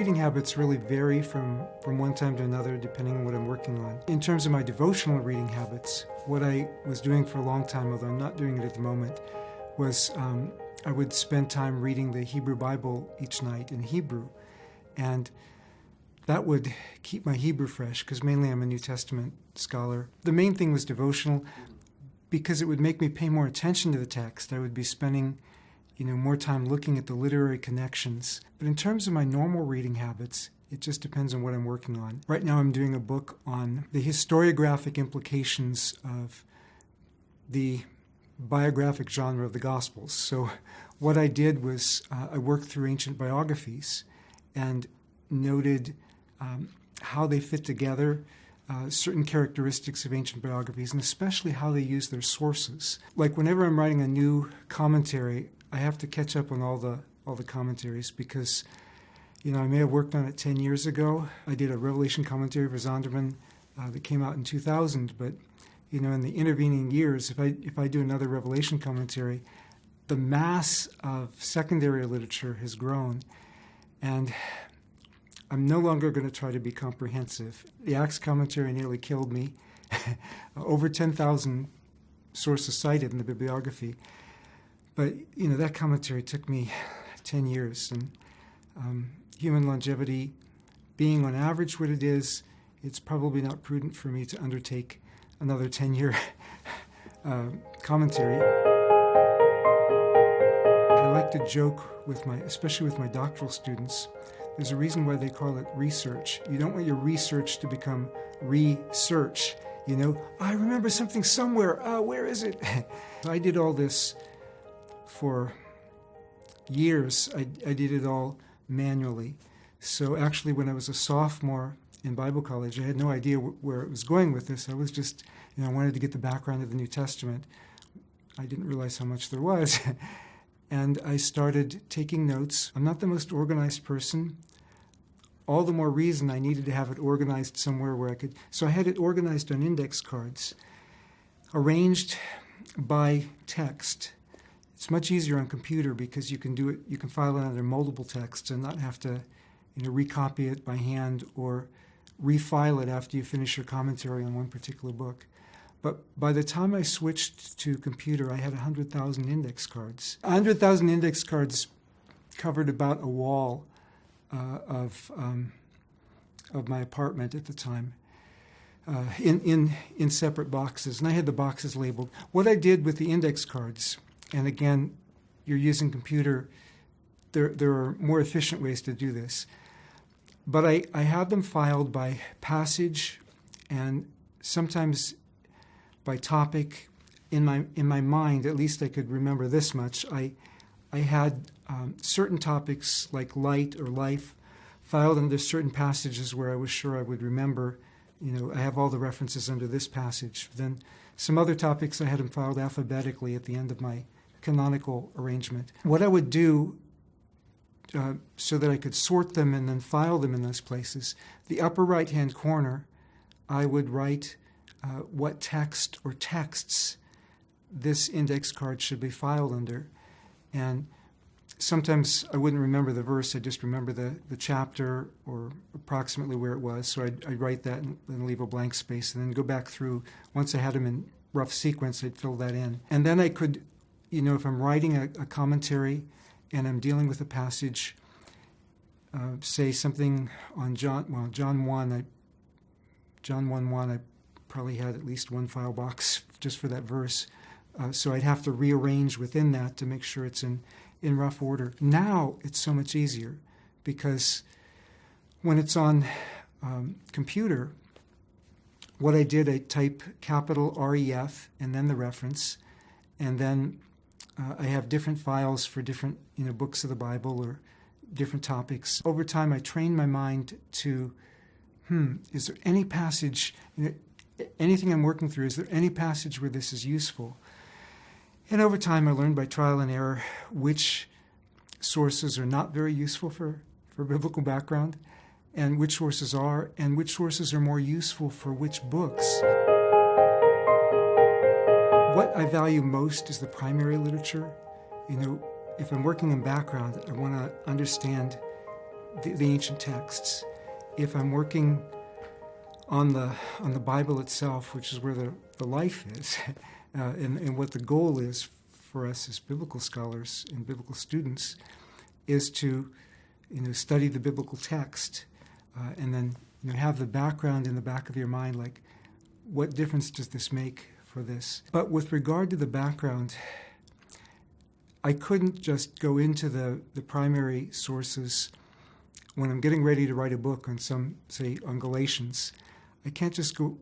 reading habits really vary from one time to another depending on what I'm working on. In terms of my devotional reading habits, what I was doing for a long time, although I'm not doing it at the moment, was I would spend time reading the Hebrew Bible each night in Hebrew. And that would keep my Hebrew fresh, because mainly I'm a New Testament scholar. The main thing was devotional, because it would make me pay more attention to the text. I would be spending more time looking at the literary connections. But in terms of my normal reading habits, it just depends on what I'm working on. Right now I'm doing a book on the historiographic implications of the biographic genre of the Gospels. So what I did was I worked through ancient biographies and noted how they fit together, certain characteristics of ancient biographies, and especially how they use their sources. Like whenever I'm writing a new commentary, I have to catch up on all the commentaries, because I may have worked on it 10 years ago. I did a Revelation commentary for Zondervan that came out in 2000, but in the intervening years, if I do another Revelation commentary, the mass of secondary literature has grown, and I'm no longer going to try to be comprehensive. The Acts commentary nearly killed me. Over 10,000 sources cited in the bibliography. But, that commentary took me 10 years. And human longevity being on average what it is, it's probably not prudent for me to undertake another 10-year commentary. I like to joke especially with my doctoral students. There's a reason why they call it research. You don't want your research to become research. I remember something somewhere. Where is it? I did all this for years. I did it all manually. So actually, when I was a sophomore in Bible college, I had no idea where it was going with this. I was just, I wanted to get the background of the New Testament. I didn't realize how much there was. And I started taking notes. I'm not the most organized person. All the more reason I needed to have it organized somewhere where I could. So I had it organized on index cards, arranged by text. It's much easier on computer because you can do it. You can file it under multiple texts and not have to, recopy it by hand or refile it after you finish your commentary on one particular book. But by the time I switched to computer, I had 100,000 index cards. 100,000 index cards covered about a wall of my apartment at the time, in separate boxes, and I had the boxes labeled. What I did with the index cards, and again, you're using computer, there are more efficient ways to do this, but I had them filed by passage and sometimes by topic. In my mind, at least I could remember this much. I had certain topics like light or life filed under certain passages where I was sure I would remember. I have all the references under this passage. Then some other topics I had them filed alphabetically at the end of my canonical arrangement. What I would do so that I could sort them and then file them in those places, the upper right-hand corner, I would write what text or texts this index card should be filed under. And sometimes I wouldn't remember the verse, I'd just remember the chapter or approximately where it was. So I'd write that and leave a blank space and then go back through. Once I had them in rough sequence, I'd fill that in. And then I could, if I'm writing a commentary and I'm dealing with a passage, say something on John 1, John 1:1, I probably had at least one file box just for that verse. So I'd have to rearrange within that to make sure it's in rough order. Now it's so much easier because when it's on computer, what I did, I type capital REF and then the reference, and then I have different files for different books of the Bible or different topics. Over time, I trained my mind to, is there any passage, anything I'm working through, is there any passage where this is useful? And over time, I learned by trial and error which sources are not very useful for biblical background, and which sources are, and which sources are more useful for which books. What I value most is the primary literature. If I'm working in background, I want to understand the ancient texts. If I'm working on the Bible itself, which is where the life is, and what the goal is for us as biblical scholars and biblical students, is to study the biblical text, and then have the background in the back of your mind, like, what difference does this make for this? But with regard to the background, I couldn't just go into the primary sources when I'm getting ready to write a book on on Galatians. I can't just go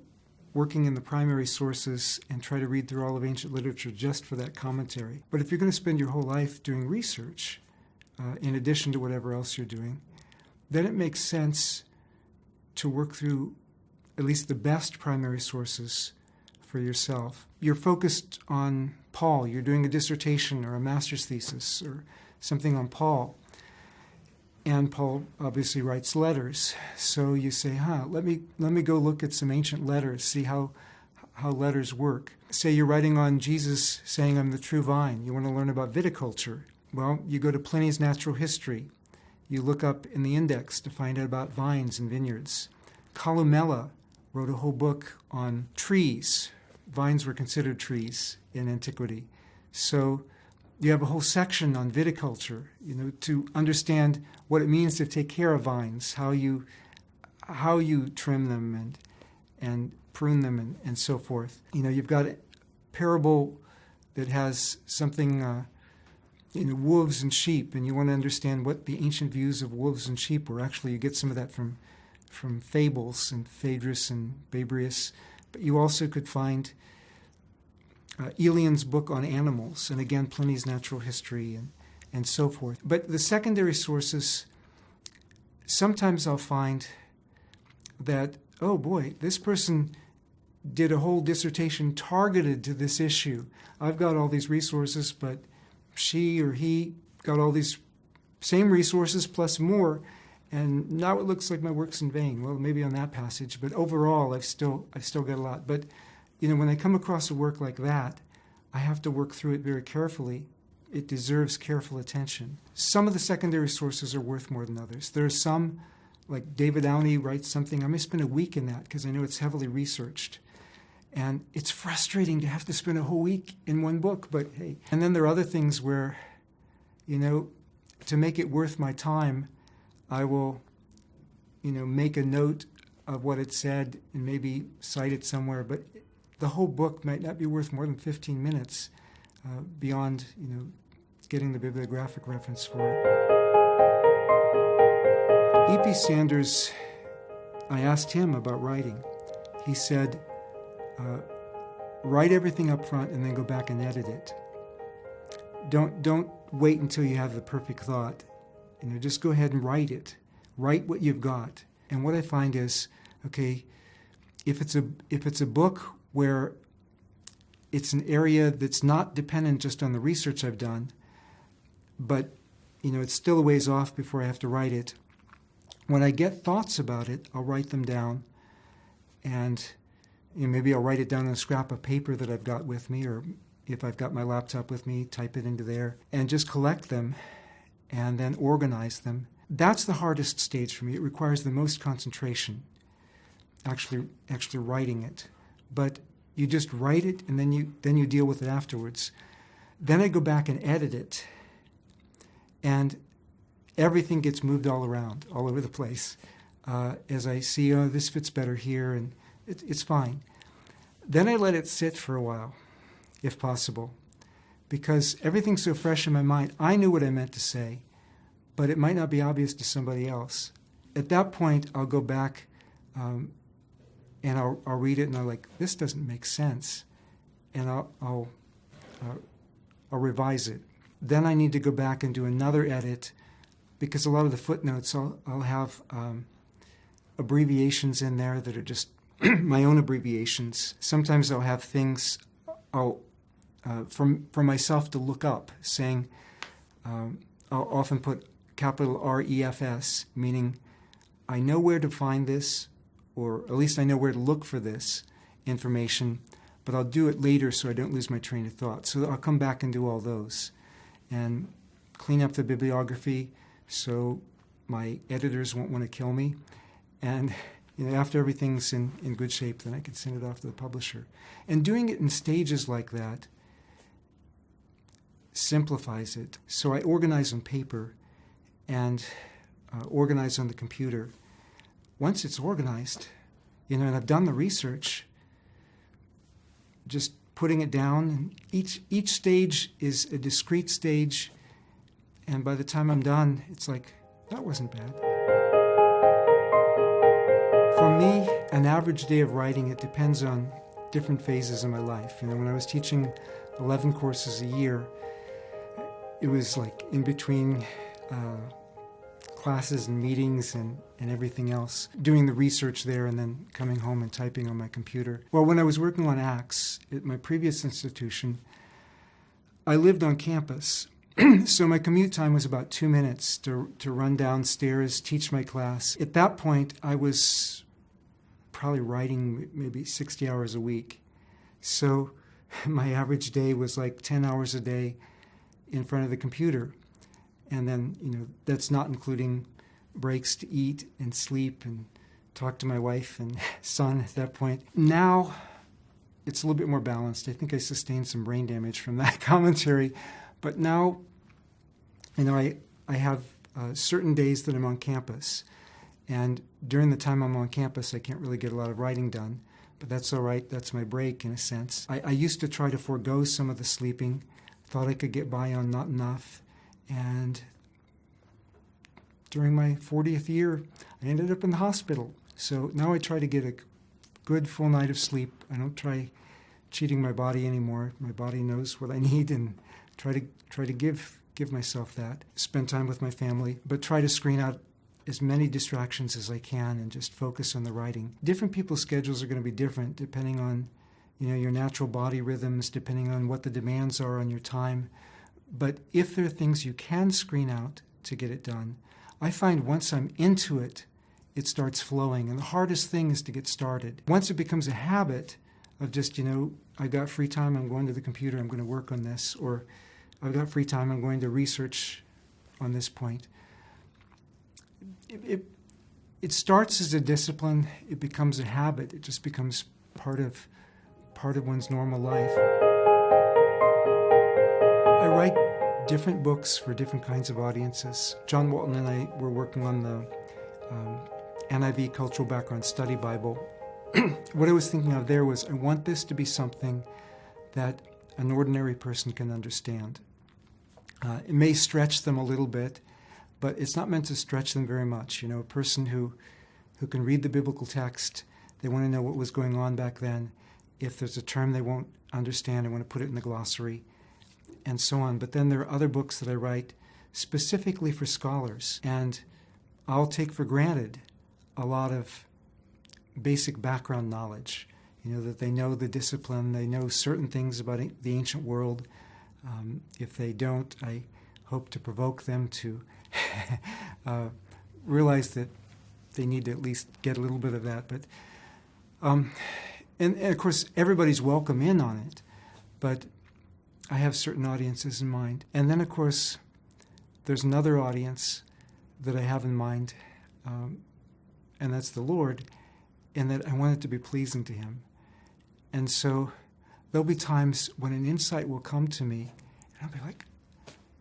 working in the primary sources and try to read through all of ancient literature just for that commentary. But if you're going to spend your whole life doing research, in addition to whatever else you're doing, then it makes sense to work through at least the best primary sources for yourself. You're focused on Paul. You're doing a dissertation or a master's thesis or something on Paul. And Paul obviously writes letters. So you say, let me go look at some ancient letters, see how letters work. Say you're writing on Jesus saying, I'm the true vine. You want to learn about viticulture. Well, you go to Pliny's Natural History. You look up in the index to find out about vines and vineyards. Columella wrote a whole book on trees. Vines were considered trees in antiquity. So you have a whole section on viticulture, to understand what it means to take care of vines, how you trim them and prune them and so forth. You've got a parable that has something, wolves and sheep, and you want to understand what the ancient views of wolves and sheep were. Actually, you get some of that from fables and Phaedrus and Babrius, but you also could find Elian's book on animals, and again, Pliny's Natural History and so forth. But the secondary sources, sometimes I'll find that, oh boy, this person did a whole dissertation targeted to this issue. I've got all these resources, but she or he got all these same resources plus more, and now it looks like my work's in vain. Well, maybe on that passage, but overall, I've still got a lot. But when I come across a work like that, I have to work through it very carefully. It deserves careful attention. Some of the secondary sources are worth more than others. There are some, like David Downey writes something, I may spend a week in that because I know it's heavily researched. And it's frustrating to have to spend a whole week in one book, but hey. And then there are other things where, to make it worth my time, I will, make a note of what it said and maybe cite it somewhere, but the whole book might not be worth more than 15 minutes beyond, getting the bibliographic reference for it. E.P. Sanders, I asked him about writing. He said, write everything up front and then go back and edit it. Don't wait until you have the perfect thought. Just go ahead and write it. Write what you've got. And what I find is, okay, if it's a book where it's an area that's not dependent just on the research I've done, but it's still a ways off before I have to write it. When I get thoughts about it, I'll write them down, and maybe I'll write it down on a scrap of paper that I've got with me, or if I've got my laptop with me, type it into there, and just collect them and then organize them. That's the hardest stage for me. It requires the most concentration, actually writing it. But you just write it, and then you deal with it afterwards. Then I go back and edit it, and everything gets moved all around, all over the place, as I see, this fits better here, and it's fine. Then I let it sit for a while, if possible, because everything's so fresh in my mind. I knew what I meant to say, but it might not be obvious to somebody else. At that point, I'll go back and I'll read it, and I'm like, this doesn't make sense, and I'll revise it. Then I need to go back and do another edit, because a lot of the footnotes, I'll have abbreviations in there that are just my own abbreviations. Sometimes I'll have things for myself to look up, saying, I'll often put capital REFS, meaning I know where to find this, or at least I know where to look for this information, but I'll do it later so I don't lose my train of thought. So I'll come back and do all those and clean up the bibliography so my editors won't want to kill me. And after everything's in good shape, then I can send it off to the publisher. And doing it in stages like that simplifies it. So I organize on paper and organize on the computer. Once it's organized, and I've done the research, just putting it down. Each stage is a discrete stage, and by the time I'm done, it's like, that wasn't bad. For me, an average day of writing, it depends on different phases of my life. When I was teaching 11 courses a year, it was like in between classes and meetings and everything else, doing the research there and then coming home and typing on my computer. Well, when I was working on Acts at my previous institution, I lived on campus. So my commute time was about 2 minutes to run downstairs, teach my class. At that point, I was probably writing maybe 60 hours a week. So my average day was like 10 hours a day in front of the computer. And then, that's not including breaks to eat and sleep and talk to my wife and son at that point. Now, it's a little bit more balanced. I think I sustained some brain damage from that commentary. But now, I have certain days that I'm on campus. And during the time I'm on campus, I can't really get a lot of writing done. But that's all right. That's my break, in a sense. I used to try to forego some of the sleeping. Thought I could get by on not enough. And during my 40th year, I ended up in the hospital. So now I try to get a good full night of sleep. I don't try cheating my body anymore. My body knows what I need, and try to give myself that. Spend time with my family, but try to screen out as many distractions as I can and just focus on the writing. Different people's schedules are going to be different depending on your natural body rhythms, depending on what the demands are on your time. But if there are things you can screen out to get it done, I find once I'm into it, it starts flowing. And the hardest thing is to get started. Once it becomes a habit of just, I've got free time, I'm going to the computer, I'm going to work on this, or I've got free time, I'm going to research on this point. It starts as a discipline, it becomes a habit, it just becomes part of one's normal life. I write different books for different kinds of audiences. John Walton and I were working on the NIV Cultural Background Study Bible. What I was thinking of there was, I want this to be something that an ordinary person can understand. It may stretch them a little bit, but it's not meant to stretch them very much. A person who can read the biblical text, they want to know what was going on back then. If there's a term they won't understand, I want to put it in the glossary, and so on. But then there are other books that I write specifically for scholars, and I'll take for granted a lot of basic background knowledge, that they know the discipline, they know certain things about the ancient world. If they don't, I hope to provoke them to realize that they need to at least get a little bit of that. But and of course, everybody's welcome in on it, but I have certain audiences in mind. And then, of course, there's another audience that I have in mind, and that's the Lord, and that I want it to be pleasing to Him. And so there'll be times when an insight will come to me, and I'll be like,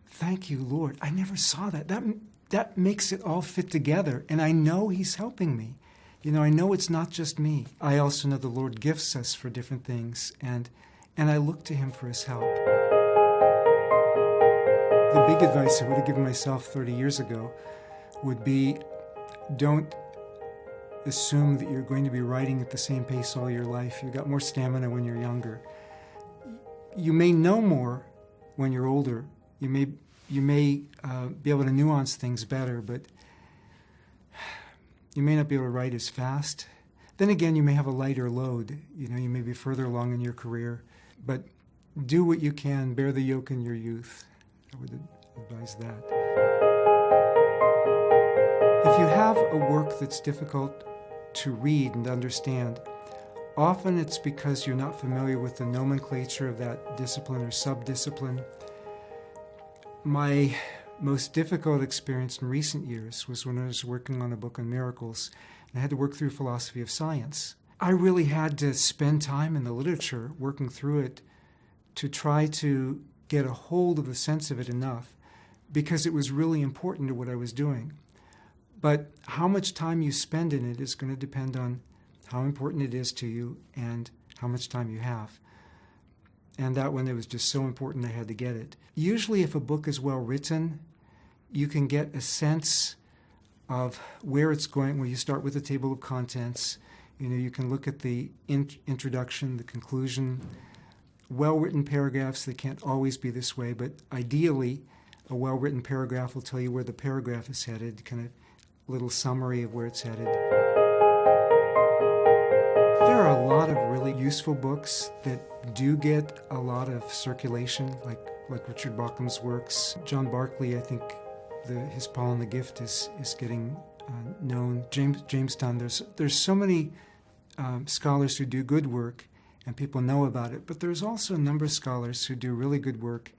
thank you, Lord. I never saw that. That makes it all fit together, and I know He's helping me. I know it's not just me. I also know the Lord gifts us for different things, and I look to Him for His help. The big advice I would have given myself 30 years ago would be, don't assume that you're going to be writing at the same pace all your life. You've got more stamina when you're younger. You may know more when you're older. You may be able to nuance things better, but you may not be able to write as fast. Then again, you may have a lighter load. You may be further along in your career. But do what you can. Bear the yoke in your youth. I would advise that. If you have a work that's difficult to read and understand, often it's because you're not familiar with the nomenclature of that discipline or sub-discipline. My most difficult experience in recent years was when I was working on a book on miracles, and I had to work through philosophy of science. I really had to spend time in the literature working through it to try to get a hold of the sense of it enough, because it was really important to what I was doing. But how much time you spend in it is going to depend on how important it is to you and how much time you have. And that one, it was just so important I had to get it. Usually if a book is well written, you can get a sense of where it's going when you start with the table of contents. You can look at the introduction, the conclusion, well-written paragraphs. They can't always be this way, but ideally a well-written paragraph will tell you where the paragraph is headed, kind of little summary of where it's headed. There are a lot of really useful books that do get a lot of circulation, like Richard Bauckham's works. John Barclay, I think his Paul and the Gift is getting known. James Dunn. There's so many scholars who do good work, and people know about it. But there's also a number of scholars who do really good work,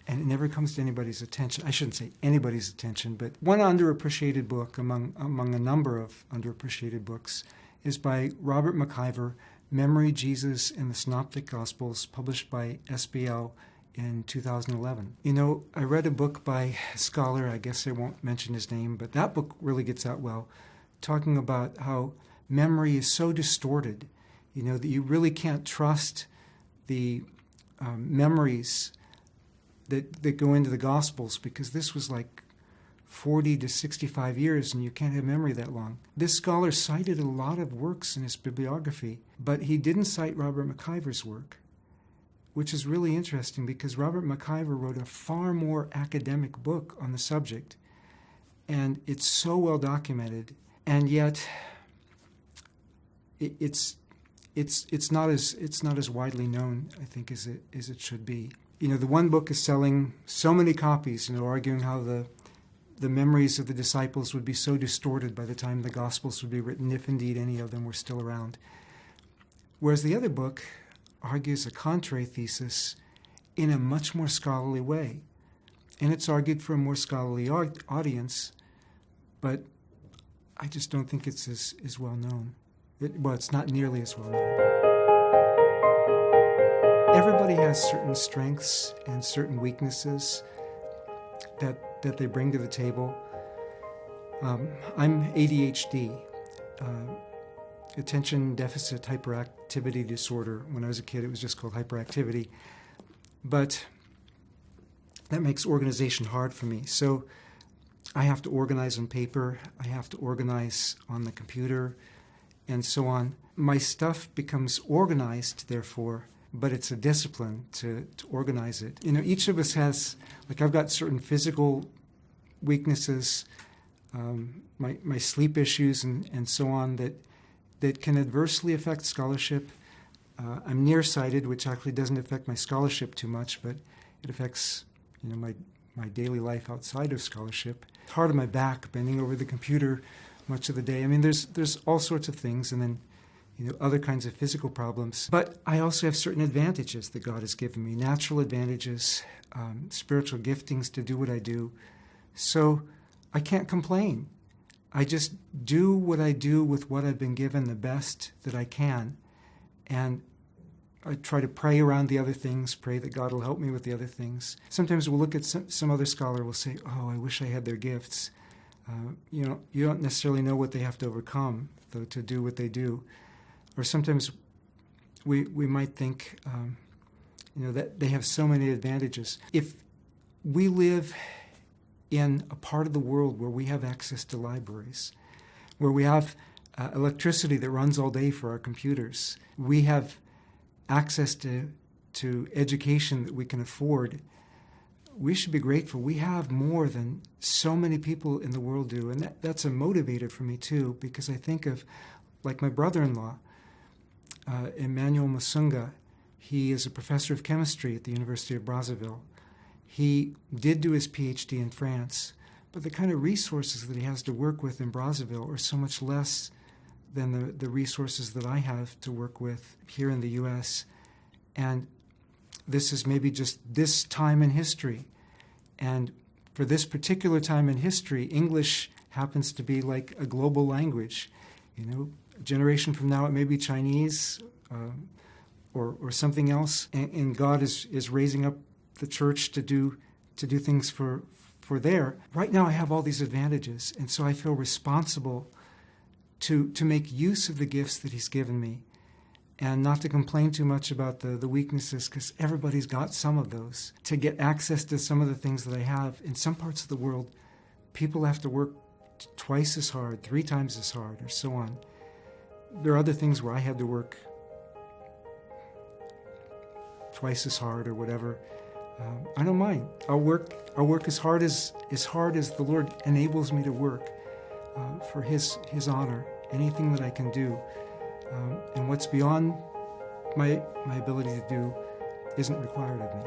and it never comes to anybody's attention. I shouldn't say anybody's attention, but one underappreciated book among a number of underappreciated books is by Robert McIver, Memory, Jesus, and the Synoptic Gospels, published by SBL in 2011. I read a book by a scholar, I guess I won't mention his name, but that book really gets out well, talking about how memory is so distorted, that you really can't trust the memories that go into the Gospels, because this was like 40 to 65 years, and you can't have memory that long. This scholar cited a lot of works in his bibliography, but he didn't cite Robert McIver's work, which is really interesting because Robert McIver wrote a far more academic book on the subject, and it's so well documented, and yet it's not as widely known, I think, as it should be. The one book is selling so many copies, arguing how the memories of the disciples would be so distorted by the time the Gospels would be written, if indeed any of them were still around. Whereas the other book argues a contrary thesis in a much more scholarly way. And it's argued for a more scholarly audience, but I just don't think it's as well known. It's not nearly as well known. Everybody has certain strengths and certain weaknesses that they bring to the table. I'm ADHD, attention deficit hyperactivity disorder. When I was a kid, it was just called hyperactivity. But that makes organization hard for me. So I have to organize on paper, I have to organize on the computer, and so on. My stuff becomes organized, therefore, but it's a discipline to organize it. Each of us has, I've got certain physical weaknesses, my sleep issues and so on that can adversely affect scholarship. I'm nearsighted, which actually doesn't affect my scholarship too much, but it affects my daily life outside of scholarship. Hard on my back, bending over the computer much of the day. There's all sorts of things, and then other kinds of physical problems. But I also have certain advantages that God has given me, natural advantages, spiritual giftings to do what I do. So I can't complain. I just do what I do with what I've been given the best that I can. And I try to pray around the other things, pray that God will help me with the other things. Sometimes we'll look at some other scholar will say, oh, I wish I had their gifts. You don't necessarily know what they have to overcome, though, to do what they do. Or sometimes we might think, that they have so many advantages. If we live in a part of the world where we have access to libraries, where we have electricity that runs all day for our computers, we have access to education that we can afford, we should be grateful. We have more than so many people in the world do, and that's a motivator for me too, because I think of, like my brother-in-law, Emmanuel Musunga. He is a professor of chemistry at the University of Brazzaville. He did do his PhD in France, but the kind of resources that he has to work with in Brazzaville are so much less than the resources that I have to work with here in the U.S. And this is maybe just this time in history. And for this particular time in history, English happens to be like a global language. You know, a generation from now it may be Chinese or something else, and God is raising up the church to do things for there. Right now I have all these advantages, and so I feel responsible to make use of the gifts that he's given me, and not to complain too much about the weaknesses, because everybody's got some of those. To get access to some of the things that I have, in some parts of the world, people have to work twice as hard, 3 times as hard, or so on. There are other things where I had to work twice as hard or whatever. I don't mind. I'll work as hard as the Lord enables me to work for His honor. Anything that I can do, and what's beyond my ability to do isn't required of me.